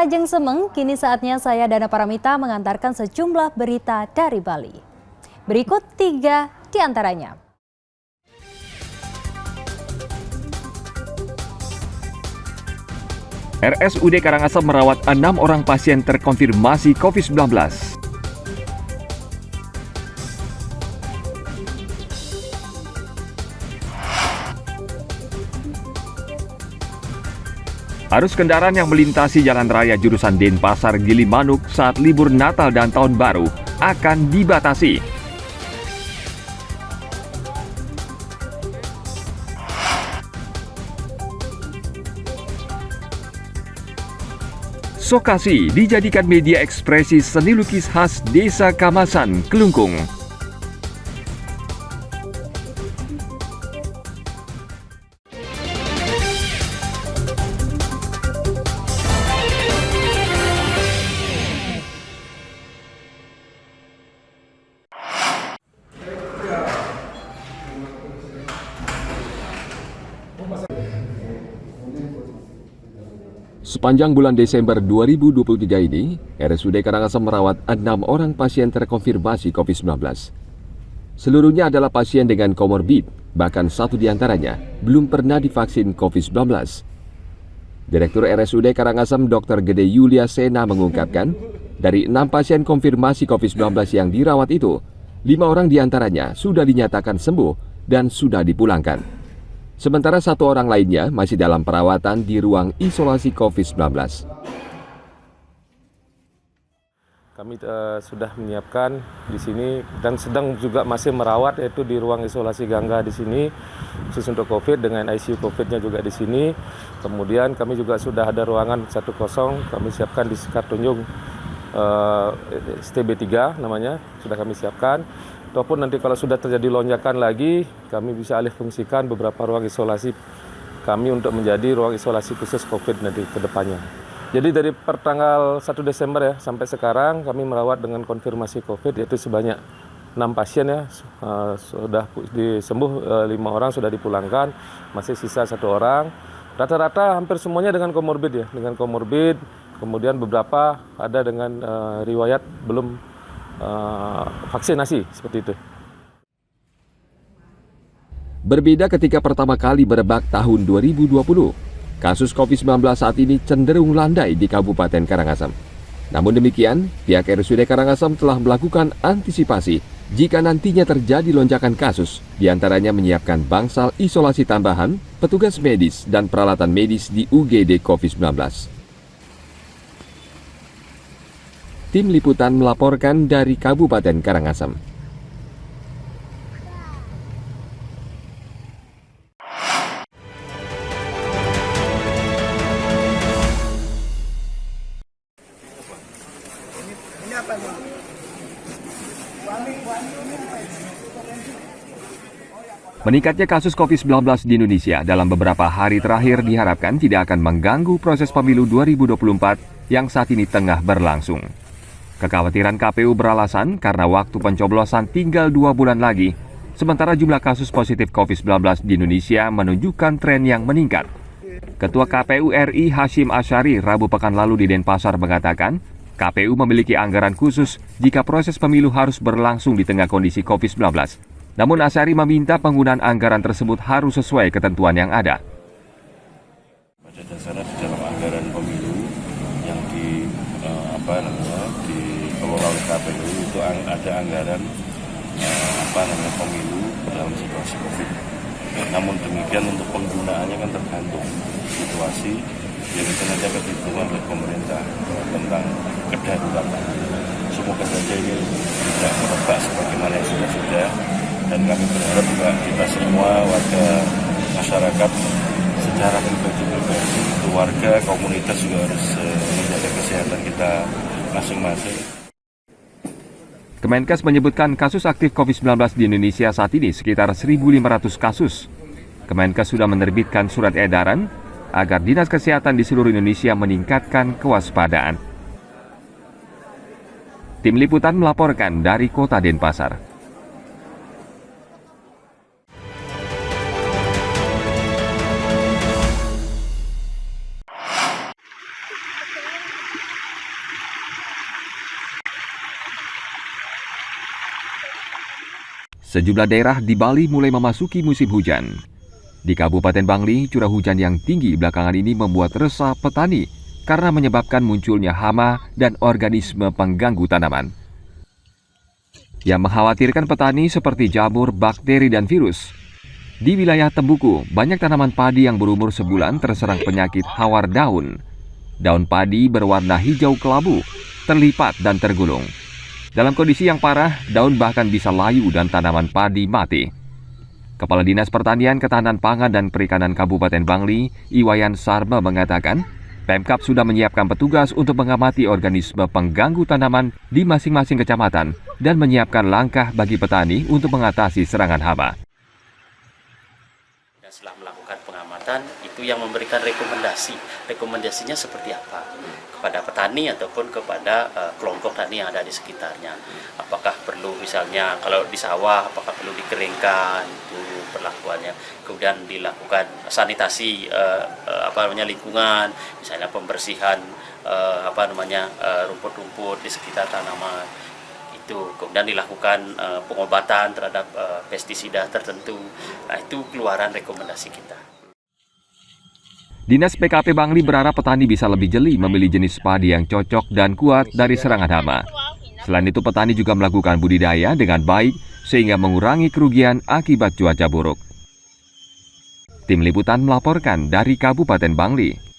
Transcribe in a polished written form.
Pemirsa Ajeng Semeng, kini saatnya saya Dana Paramita mengantarkan sejumlah berita dari Bali. Berikut 3 di antaranya. RSUD Karangasem merawat 6 orang pasien terkonfirmasi COVID-19. Arus kendaraan yang melintasi jalan raya jurusan Denpasar Gilimanuk saat libur Natal dan Tahun Baru akan dibatasi. Sokasi dijadikan media ekspresi seni lukis khas Desa Kamasan, Kelungkung. Sepanjang bulan Desember 2023 ini, RSUD Karangasem merawat 6 orang pasien terkonfirmasi COVID-19. Seluruhnya adalah pasien dengan komorbid, bahkan 1 diantaranya belum pernah divaksin COVID-19. Direktur RSUD Karangasem Dr. Gede Yulia Sena mengungkapkan, dari 6 pasien konfirmasi COVID-19 yang dirawat itu, 5 orang diantaranya sudah dinyatakan sembuh dan sudah dipulangkan. Sementara 1 orang lainnya masih dalam perawatan di ruang isolasi COVID-19. Kami sudah menyiapkan di sini dan sedang juga masih merawat, yaitu di ruang isolasi Gangga di sini, khusus untuk COVID dengan ICU COVID-nya juga di sini. Kemudian kami juga sudah ada ruangan 10, kami siapkan di Sekartunjung, STB 3 namanya, sudah kami siapkan. Ataupun nanti kalau sudah terjadi lonjakan lagi, kami bisa alih fungsikan beberapa ruang isolasi kami untuk menjadi ruang isolasi khusus COVID nanti ke depannya. Jadi dari pertanggal 1 Desember ya sampai sekarang kami merawat dengan konfirmasi COVID, yaitu sebanyak 6 pasien ya, sudah disembuh 5 orang sudah dipulangkan, masih sisa 1 orang. Rata-rata hampir semuanya dengan komorbid ya, dengan komorbid. Kemudian beberapa ada dengan riwayat belum vaksinasi seperti itu. Berbeda ketika pertama kali merebak tahun 2020, kasus COVID-19 saat ini cenderung landai di Kabupaten Karangasem. Namun demikian, pihak RSUD Karangasem telah melakukan antisipasi jika nantinya terjadi lonjakan kasus, diantaranya menyiapkan bangsal isolasi tambahan, petugas medis, dan peralatan medis di UGD COVID-19. Tim Liputan melaporkan dari Kabupaten Karangasem. Meningkatnya kasus COVID-19 di Indonesia dalam beberapa hari terakhir diharapkan tidak akan mengganggu proses pemilu 2024 yang saat ini tengah berlangsung. Kekhawatiran KPU beralasan karena waktu pencoblosan tinggal 2 bulan lagi, sementara jumlah kasus positif COVID-19 di Indonesia menunjukkan tren yang meningkat. Ketua KPU RI Hashim Asyari Rabu pekan lalu di Denpasar mengatakan, KPU memiliki anggaran khusus jika proses pemilu harus berlangsung di tengah kondisi COVID-19. Namun Asyari meminta penggunaan anggaran tersebut harus sesuai ketentuan yang ada. Pada dasarnya di dalam anggaran pemilu yang dikelola oleh KPU itu ada anggaran pemilu dalam situasi COVID. Namun demikian untuk penggunaannya kan tergantung situasi yang itu nanti akan dihitung oleh pemerintah tentang kedaruratan. Semoga saja ini tidak merebak sebagaimana yang sudah, dan kami berharap juga kita semua warga masyarakat secara pribadi, keluarga, komunitas juga harus menjaga kesehatan kita masing-masing. Kemenkes menyebutkan kasus aktif COVID-19 di Indonesia saat ini sekitar 1.500 kasus. Kemenkes sudah menerbitkan surat edaran agar Dinas Kesehatan di seluruh Indonesia meningkatkan kewaspadaan. Tim Liputan melaporkan dari Kota Denpasar. Sejumlah daerah di Bali mulai memasuki musim hujan. Di Kabupaten Bangli, curah hujan yang tinggi belakangan ini membuat resah petani karena menyebabkan munculnya hama dan organisme pengganggu tanaman. Yang mengkhawatirkan petani seperti jamur, bakteri, dan virus. Di wilayah Tembuku, banyak tanaman padi yang berumur sebulan terserang penyakit hawar daun. Daun padi berwarna hijau kelabu, terlipat dan tergulung. Dalam kondisi yang parah, daun bahkan bisa layu dan tanaman padi mati. Kepala Dinas Pertanian, Ketahanan Pangan dan Perikanan Kabupaten Bangli, Iwayan Sarma mengatakan, Pemkab sudah menyiapkan petugas untuk mengamati organisme pengganggu tanaman di masing-masing kecamatan dan menyiapkan langkah bagi petani untuk mengatasi serangan hama. Setelah melakukan pengamatan, itu yang memberikan rekomendasi. Rekomendasinya seperti apa? Kepada petani ataupun kepada kelompok tani yang ada di sekitarnya. Apakah perlu misalnya kalau di sawah, apakah perlu dikeringkan, itu perlakuannya. Kemudian dilakukan sanitasi lingkungan, misalnya pembersihan rumput-rumput di sekitar tanaman. Kemudian dilakukan pengobatan terhadap pestisida tertentu. Nah, itu keluaran rekomendasi kita. Dinas PKP Bangli berharap petani bisa lebih jeli memilih jenis padi yang cocok dan kuat dari serangan hama. Selain itu, petani juga melakukan budidaya dengan baik sehingga mengurangi kerugian akibat cuaca buruk. Tim Liputan melaporkan dari Kabupaten Bangli.